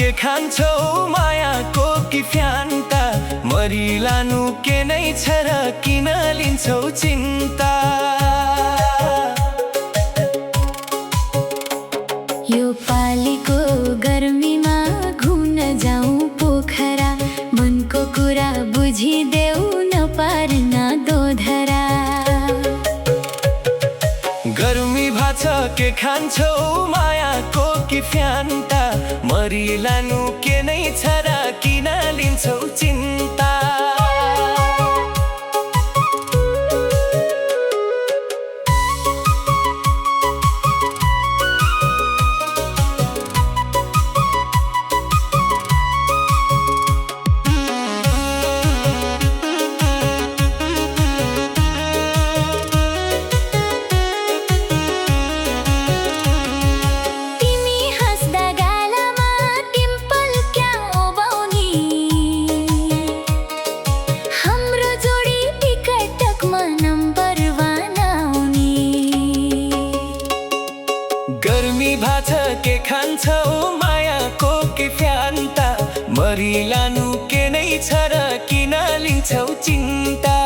के खान्छौ मायाको कि फ्यान्टा मरिलानु के नै छ र किन लिन्छौ चिन्ता। यो पालीको गर्मीमा घुम्न जाउँ पोखरा, मनको कुरा बुझिदेऊ नपार्न दोधरा। गर्मी भाछ के खान्छौ मायाको कि फ्यान्टा मरिलानु के नै छ र किन लिन्छौ चिन्ता। गर्मी भाछ के खान्छौ मायाको कि फ्यान्टा मरिलानु के नै छ र किन लिन्छौ चिन्ता।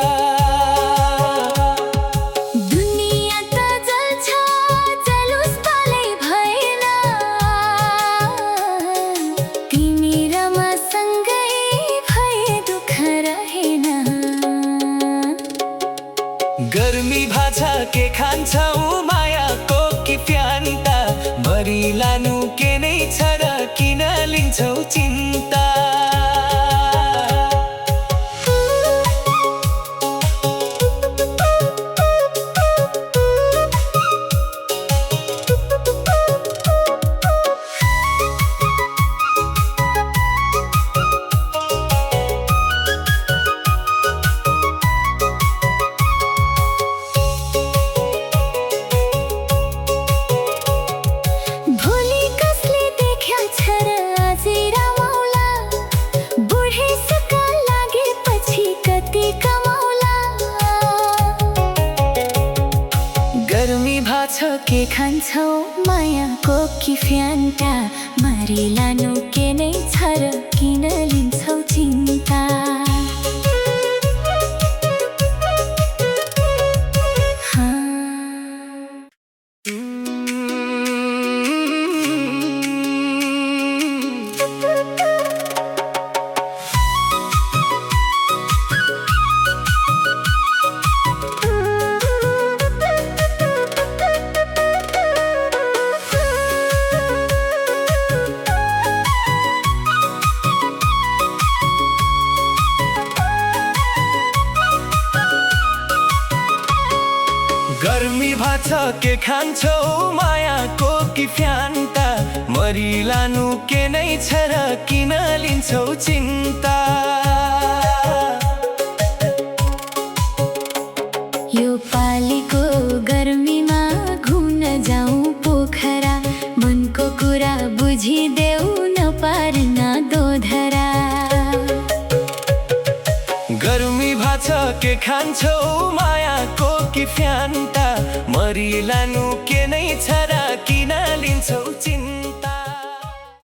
दुनिया त जल्छ जलुस पालै भएन, तिमी र म सँगै भए दुःख रहेन। गर्मी भाछ के खान्छौ मायाको कि फ्यान्टा मरिलानु के नै छ र किन लिन्छौ चिन्ता। गर्मी भाछ के खान्छौ मायाको कि फ्यान्टा मरिलानु के नै छ र किन लिन्छौ चिन्ता। गर्मी भाछ के खान्छौ मायाको कि फ्यान्टा मरिलानु के नै छ र किन लिन्छौ चिन्ता। यो पालीको गर्मीमा घुम्न जाउँ पोखरा, मनको कुरा बुझिदेऊ नपार्न दोधरा। गर्मी भाछ के खान्छौ मायाको कि फ्यान्टा मरिलानु